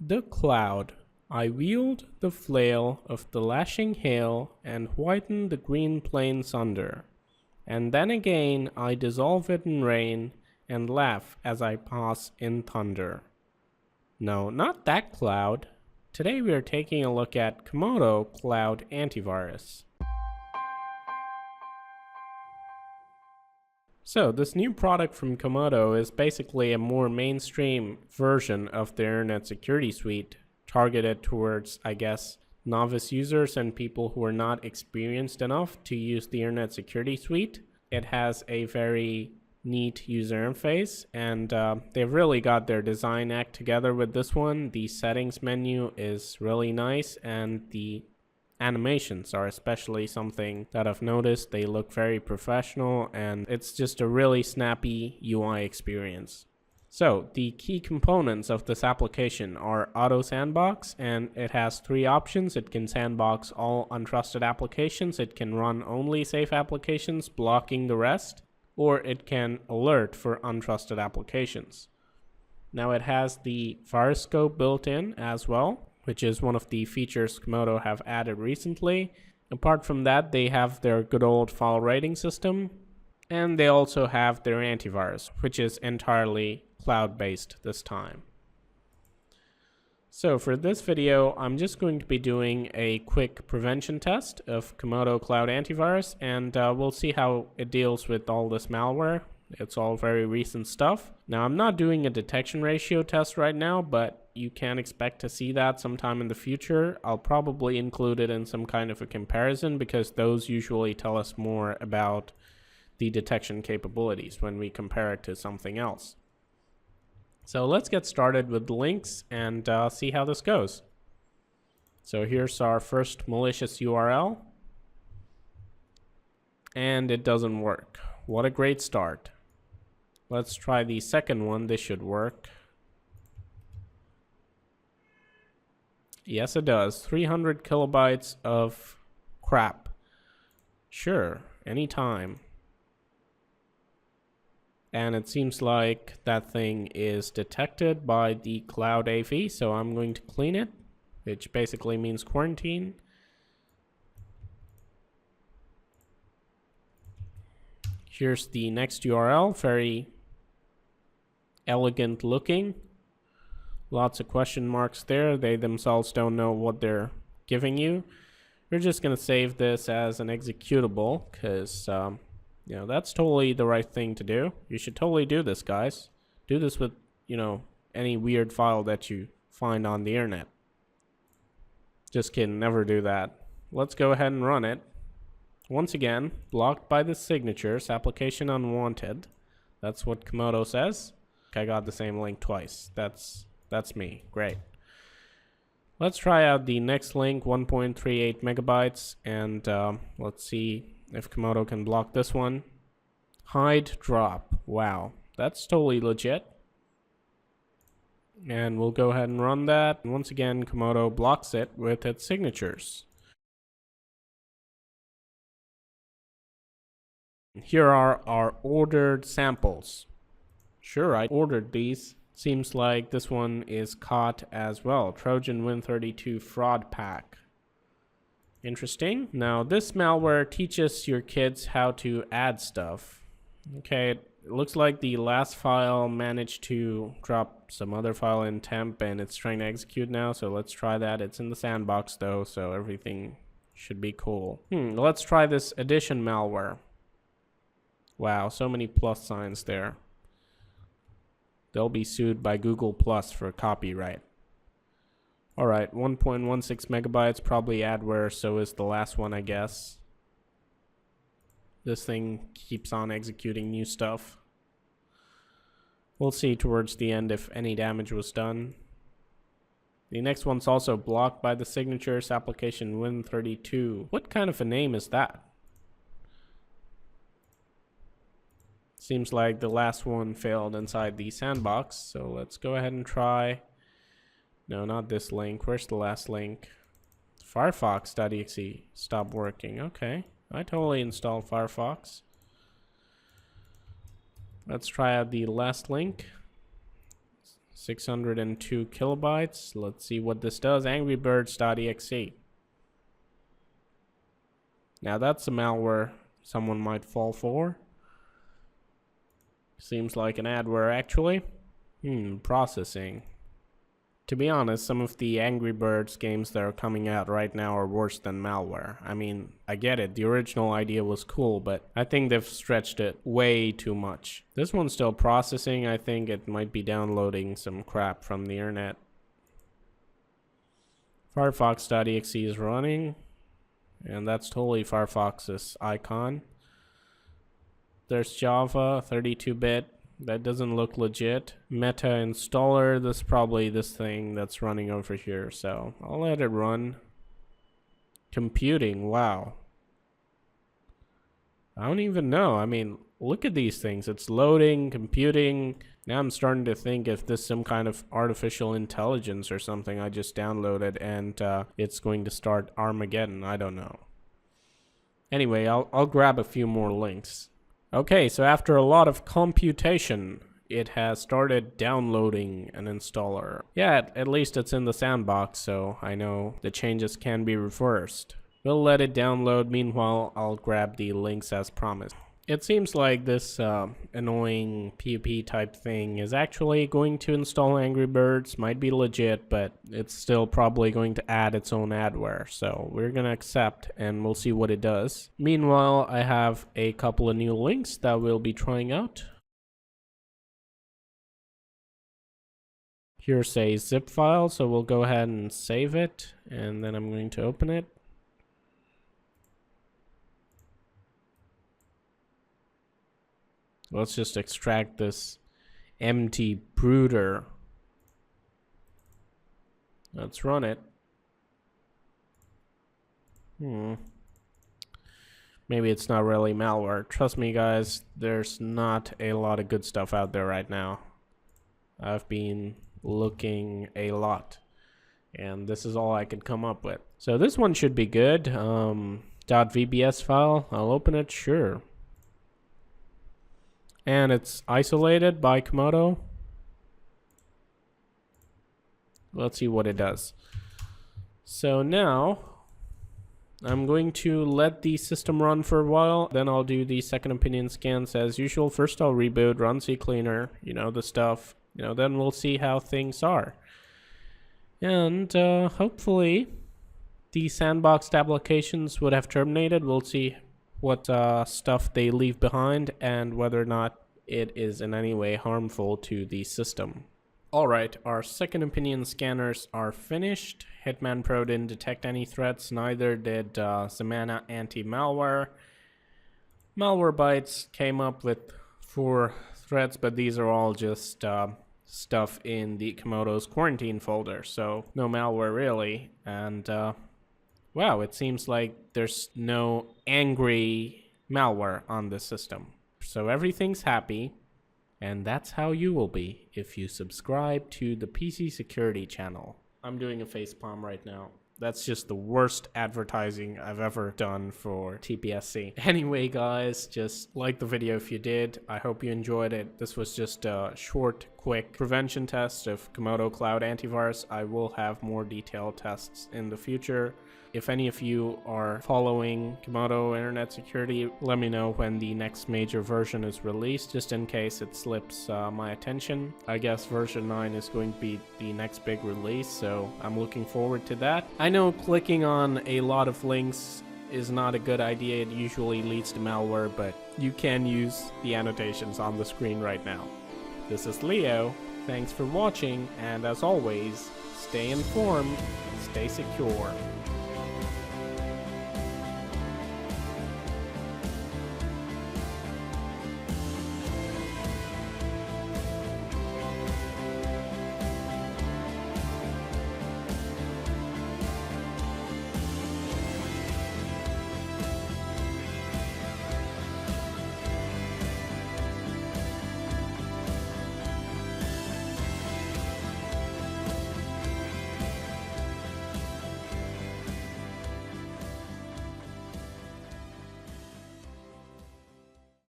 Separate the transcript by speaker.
Speaker 1: The cloud. I wield the flail of the lashing hail and whiten the green plains under. And then again I dissolve it in rain and laugh as I pass in thunder. No, not that cloud. Today we are taking a look at Comodo Cloud Antivirus. So this new product from Comodo is basically a more mainstream version of the Internet Security Suite, targeted towards, I guess, novice users and people who are not experienced enough to use the Internet Security Suite. It has a very neat user interface, and they've really got their design act together with this one. The settings menu is really nice, and the animations are especially something that I've noticed. They look very professional, and it's just a really snappy UI experience. So the key components of this application are Auto Sandbox, and it has three options. It can sandbox all untrusted applications, it can run only safe applications, blocking the rest, or it can alert for untrusted applications. Now it has the virus scope built in as well, which is one of the features Comodo have added recently. Apart from that, they have their good old file rating system, and they also have their antivirus, which is entirely cloud-based this time. So for this video, I'm just going to be doing a quick prevention test of Comodo Cloud Antivirus, and we'll see how it deals with all this malware. It's all very recent stuff. Now, I'm not doing a detection ratio test right now, but you can expect to see that sometime in the future. I'll probably include it in some kind of a comparison, because those usually tell us more about the detection capabilities when we compare it to something else. So let's get started with the links and see how this goes. So here's our first malicious URL, and it doesn't work. What a great start. Let's try the second one. This should work. Yes, it does. 300 kilobytes of crap. Sure, anytime. And it seems like that thing is detected by the Cloud AV, so I'm going to clean it, which basically means quarantine. Here's the next URL, very elegant looking. Lots of question marks there. They themselves don't know what they're giving you. We're just going to save this as an executable, because you know, that's totally the right thing to do. You should totally do this, guys. Do this with, you know, any weird file that you find on the internet. Just kidding, never do that. Let's go ahead and run it. Once again, blocked by the signatures, application unwanted. That's what Comodo says. I got the same link twice. That's me. Great. Let's try out the next link, 1.38 megabytes, and let's see if Comodo can block this one. Hide drop. Wow, that's totally legit. And we'll go ahead and run that. And once again, Comodo blocks it with its signatures. Here are our ordered samples. Sure, I ordered these. Seems like this one is caught as well. Trojan Win32 fraud pack. Interesting. Now, this malware teaches your kids how to add stuff. Okay, it looks like the last file managed to drop some other file in temp, and it's trying to execute now, so let's try that. It's in the sandbox though, so everything should be cool. Let's try this addition malware. Wow, so many plus signs there. They'll be sued by Google Plus for copyright. Alright, 1.16 megabytes, probably adware, so is the last one, I guess. This thing keeps on executing new stuff. We'll see towards the end if any damage was done. The next one's also blocked by the signatures, application Win32. What kind of a name is that? Seems like the last one failed inside the sandbox, so let's go ahead and try. No, not this link. Where's the last link? Firefox.exe stopped working. Okay, I totally installed Firefox. Let's try out the last link. 602 kilobytes. Let's see what this does. Angrybirds.exe. Now that's a malware someone might fall for. Seems like an adware actually. Processing. To be honest, some of the Angry Birds games that are coming out right now are worse than malware. I mean, I get it, the original idea was cool, but I think they've stretched it way too much. This one's still processing. I think it might be downloading some crap from the internet. Firefox.exe is running, and that's totally Firefox's icon. There's Java, 32-bit. That doesn't look legit. Meta installer, this is probably this thing that's running over here, so I'll let it run. Computing, wow. I don't even know. I mean, look at these things. It's loading, computing. Now I'm starting to think if this is some kind of artificial intelligence or something I just downloaded and it's going to start Armageddon. I don't know. Anyway, I'll grab a few more links. Okay, so after a lot of computation, it has started downloading an installer. Yeah, at least it's in the sandbox, so I know the changes can be reversed. We'll let it download. Meanwhile, I'll grab the links as promised. It seems like this annoying PUP type thing is actually going to install Angry Birds. Might be legit, but it's still probably going to add its own adware. So we're going to accept and we'll see what it does. Meanwhile, I have a couple of new links that we'll be trying out. Here's a zip file, so we'll go ahead and save it. And then I'm going to open it. Let's just extract this empty brooder. Let's run it. Maybe it's not really malware. Trust me, guys, there's not a lot of good stuff out there right now. I've been looking a lot, and this is all I could come up with. So this one should be good. .vbs file. I'll open it, sure. And it's isolated by Comodo. Let's see what it does. So now I'm going to let the system run for a while. Then I'll do the second opinion scans as usual. First I'll reboot, run CCleaner, you know, the stuff. You know, then we'll see how things are. And hopefully the sandboxed applications would have terminated. We'll see what stuff they leave behind and whether or not it is in any way harmful to the system. Alright, our second opinion scanners are finished. Hitman Pro didn't detect any threats, neither did Zamana Anti-Malware. Malwarebytes came up with 4 threats, but these are all just stuff in the Comodo's quarantine folder, so no malware really. And wow, it seems like there's no angry malware on the system. So everything's happy, and that's how you will be if you subscribe to the PC Security channel. I'm doing a facepalm right now. That's just the worst advertising I've ever done for TPSC. Anyway, guys, just like the video if you did. I hope you enjoyed it. This was just a short, quick prevention test of Comodo Cloud Antivirus. I will have more detailed tests in the future. If any of you are following Comodo Internet Security, let me know when the next major version is released, just in case it slips my attention. I guess version 9 is going to be the next big release, so I'm looking forward to that. I know clicking on a lot of links is not a good idea. It usually leads to malware, but you can use the annotations on the screen right now. This is Leo. Thanks for watching, and as always, stay informed, stay secure.